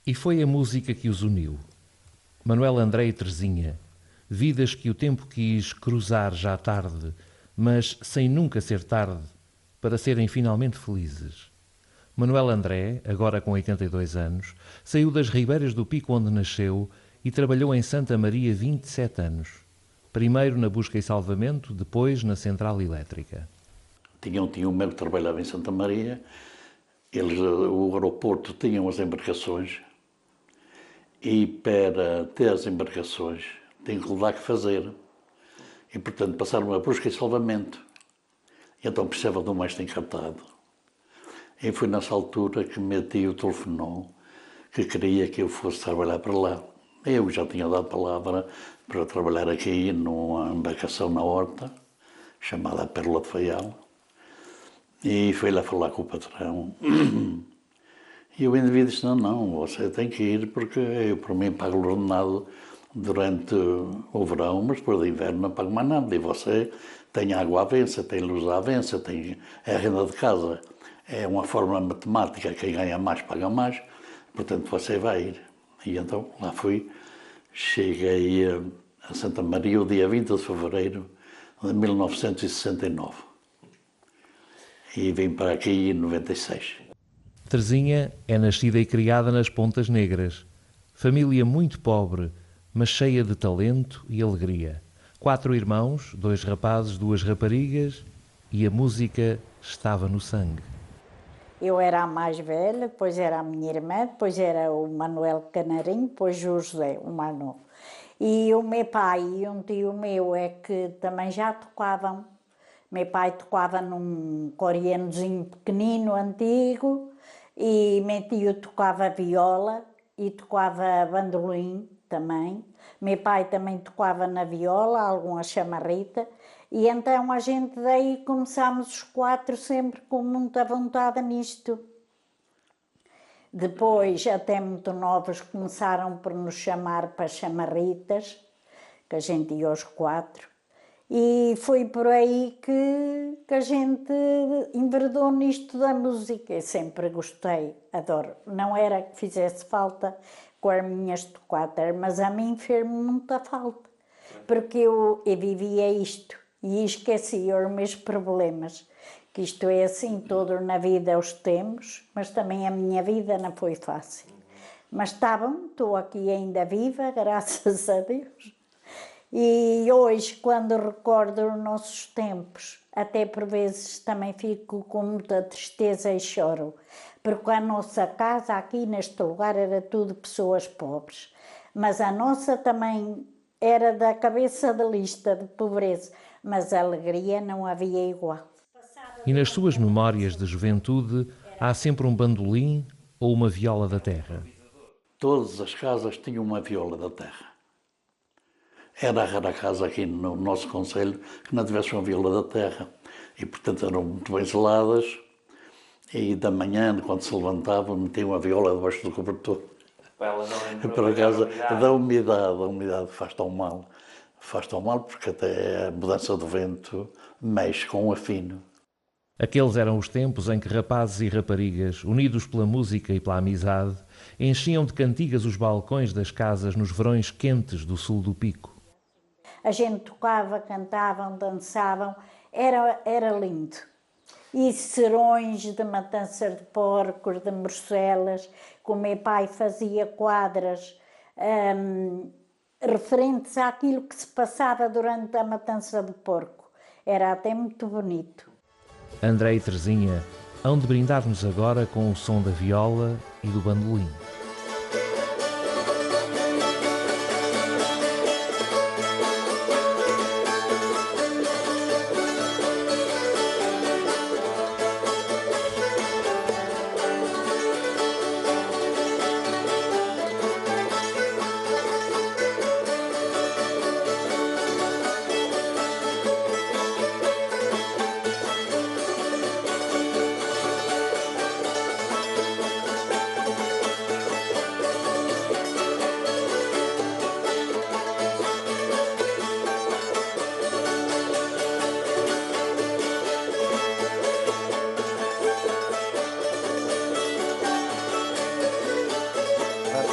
E foi a música que os uniu. Manuel André e Teresinha, vidas que o tempo quis cruzar já tarde, mas sem nunca ser tarde, para serem finalmente felizes. Manuel André, agora com 82 anos, saiu das ribeiras do Pico onde nasceu e trabalhou em Santa Maria 27 anos. Primeiro na busca e salvamento, depois na central elétrica. Tinha um tio meu que trabalhava em Santa Maria. O aeroporto tinha umas embarcações e para ter as embarcações tem que lá que fazer. E, portanto, passaram a busca e salvamento. E então precisava de um mestre encartado. E foi nessa altura que meu tio telefonou que queria que eu fosse trabalhar para lá. Eu já tinha dado palavra para trabalhar aqui numa embarcação na Horta, chamada Pérola de Faial. E fui lá falar com o patrão. E o indivíduo disse, não, você tem que ir porque eu, por mim, pago o ordenado durante o verão, mas depois do inverno não pago mais nada. E você tem água à vença, tem luz à vença, tem a renda de casa. É uma fórmula matemática, quem ganha mais paga mais, portanto você vai ir. E então lá fui, cheguei a Santa Maria o dia 20 de fevereiro de 1969. E vim para aqui em 96. Teresinha é nascida e criada nas Pontas Negras. Família muito pobre, mas cheia de talento e alegria. 4 irmãos, 2 rapazes, 2 raparigas, e a música estava no sangue. Eu era a mais velha, depois era a minha irmã, depois era o Manuel Canarinho, depois o José, o Manu. E o meu pai e um tio meu é que também já tocavam. Meu pai tocava num coreanozinho pequenino, antigo, e meu tio tocava viola e tocava bandolim também. Meu pai também tocava na viola, alguma chamarrita, e então a gente daí começámos os 4 sempre com muita vontade nisto. Depois, até muito novos, começaram por nos chamar para chamarritas, que a gente ia aos 4. E foi por aí que a gente enveredou nisto da música. Eu sempre gostei, adoro. Não era que fizesse falta com as minhas tocadas, mas a mim fez-me muita falta. Porque eu vivia isto e esquecia os meus problemas. Que isto é assim, todos na vida os temos, mas também a minha vida não foi fácil. Mas está bom, estou aqui ainda viva, graças a Deus. E hoje, quando recordo os nossos tempos, até por vezes também fico com muita tristeza e choro, porque a nossa casa aqui neste lugar era tudo pessoas pobres, mas a nossa também era da cabeça da lista de pobreza, mas a alegria não havia igual. E nas suas memórias de juventude há sempre um bandolim ou uma viola da terra. Todas as casas tinham uma viola da terra. Era a rara casa aqui no nosso concelho que não tivesse uma viola da terra. E, portanto, eram muito bem zeladas. E da manhã, quando se levantavam, metiam a viola debaixo do cobertor. Para ela não Por acaso, a umidade faz tão mal. Faz tão mal porque até a mudança do vento mexe com o afino. Aqueles eram os tempos em que rapazes e raparigas, unidos pela música e pela amizade, enchiam de cantigas os balcões das casas nos verões quentes do sul do Pico. A gente tocava, cantavam, dançavam, era lindo. E serões de matanças de porcos, de morcelas, que o meu pai fazia quadras referentes àquilo que se passava durante a matança de porco. Era até muito bonito. André e Teresinha hão de brindar-nos agora com o som da viola e do bandolim.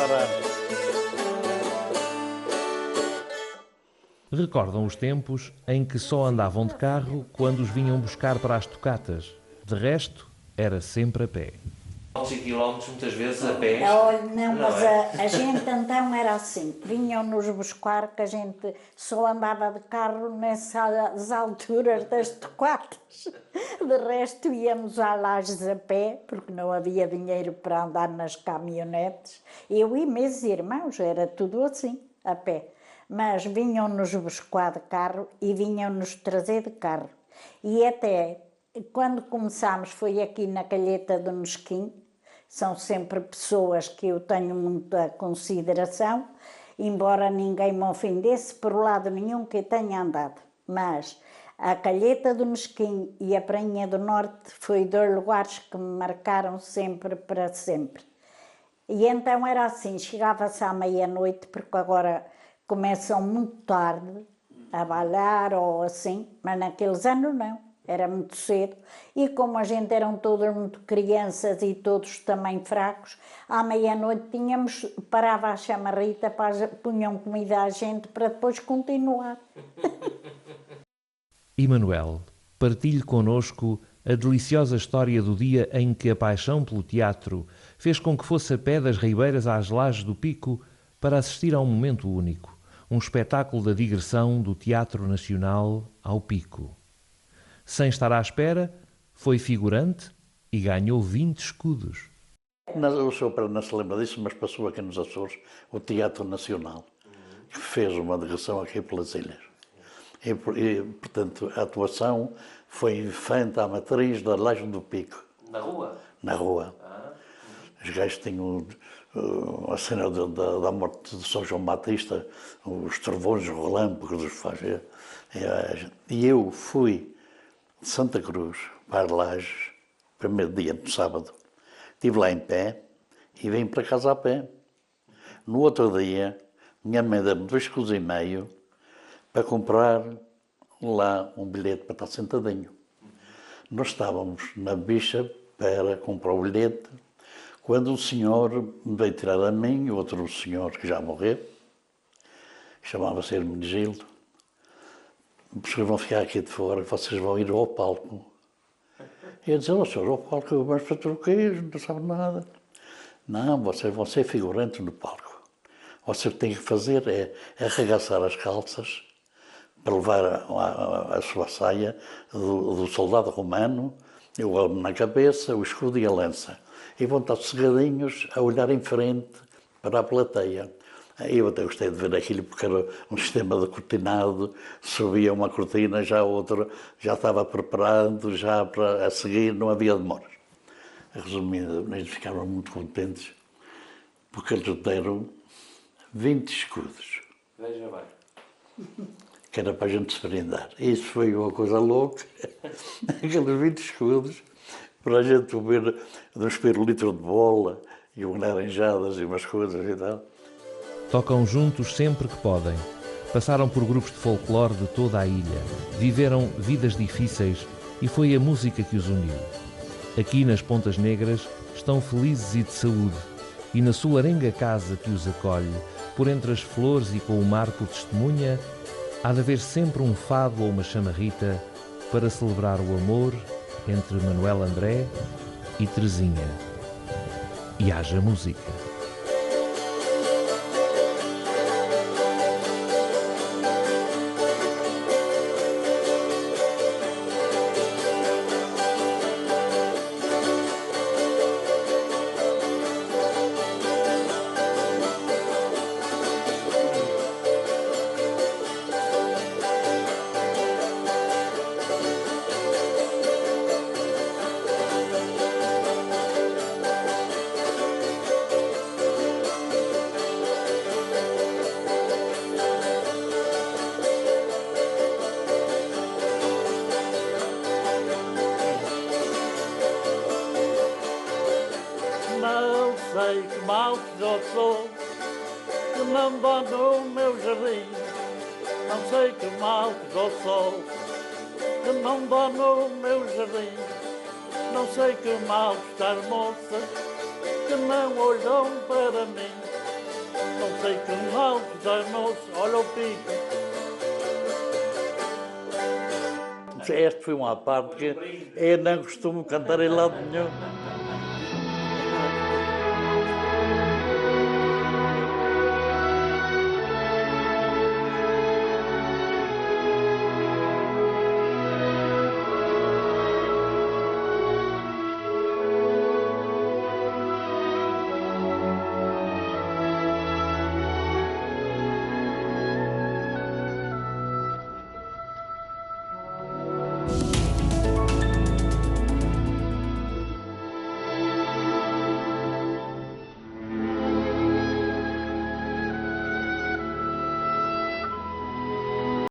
parar. Recordam os tempos em que só andavam de carro quando os vinham buscar para as tocatas. De resto, era sempre a pé. 11 quilómetros, muitas vezes, a pé. Olha, não, mas é? a gente então era assim, vinham-nos buscar, que a gente só andava de carro nessas alturas das tocatas. De resto íamos a Lages a pé, porque não havia dinheiro para andar nas caminhonetes. Eu e meus irmãos, era tudo assim, a pé. Mas vinham-nos buscar de carro e vinham-nos trazer de carro. E até quando começámos, foi aqui na Calheta do Nesquim, são sempre pessoas que eu tenho muita consideração, embora ninguém me ofendesse por lado nenhum que eu tenha andado. Mas a Calheta do Nesquim e a Prainha do Norte foi dois lugares que me marcaram sempre para sempre. E então era assim, chegava-se à meia-noite, porque agora começam muito tarde a bailar ou assim, mas naqueles anos não, era muito cedo. E como a gente eram todas muito crianças e todos também fracos, à meia-noite parava a chamarrita, punham comida à gente para depois continuar. E Manuel, partilhe connosco a deliciosa história do dia em que a paixão pelo teatro fez com que fosse a pé das Ribeiras às Lajes do Pico para assistir a um momento único, um espetáculo da digressão do Teatro Nacional ao Pico. Sem estar à espera, foi figurante e ganhou 20 escudos. O Sr. Pedro não se lembra disso, mas passou aqui nos Açores o Teatro Nacional, que fez uma digressão aqui pelas ilhas. E, portanto, a atuação foi em frente à matriz da Laje do Pico. Na rua? Na rua. Os gajos tinham a cena da morte de São João Batista, os trovões, os relâmpagos, os fazes. E eu fui de Santa Cruz para as Lajes, primeiro dia, no sábado. Estive lá em pé e vim para casa a pé. No outro dia, minha mãe deu-me 2,5 kg para comprar lá um bilhete para estar sentadinho. Nós estávamos na bicha para comprar o bilhete, quando um senhor me veio tirar a mim, outro senhor que já morreu, chamava-se Hermenegildo, vocês vão ficar aqui de fora, vocês vão ir ao palco. E eu dizia, oh senhor, ao palco, mas para o quê? Não sabe nada. Não, vocês vão ser figurantes no palco. Você o que tem que fazer é arregaçar as calças para levar a sua saia do soldado romano, o elmo na cabeça, o escudo e a lança. E vão estar sossegadinhos a olhar em frente para a plateia. Eu até gostei de ver aquilo porque era um sistema de cortinado, subia uma cortina, já outra já estava preparado, já para a seguir, não havia demoras. Resumindo, eles ficaram muito contentes porque eles deram 20 escudos. Veja bem. Que era para a gente se brindar. Isso foi uma coisa louca, aqueles 20 escudos, para a gente comer uns pirulitros de bola e umas laranjadas e umas coisas e tal. Tocam juntos sempre que podem. Passaram por grupos de folclore de toda a ilha. Viveram vidas difíceis e foi a música que os uniu. Aqui nas Pontas Negras estão felizes e de saúde. E na sua arenga casa que os acolhe, por entre as flores e com o mar por testemunha, há de haver sempre um fado ou uma chamarrita para celebrar o amor entre Manuel André e Teresinha. E haja música. Não sei que mal que eu sou, que não dá no meu jardim. Não sei que mal que eu sou, que não dá no meu jardim. Não sei que mal está moças, que não olham para mim. sei que o mal que danou-se, olha o pico. Este foi uma parte que eu não costumo cantar em lado nenhum.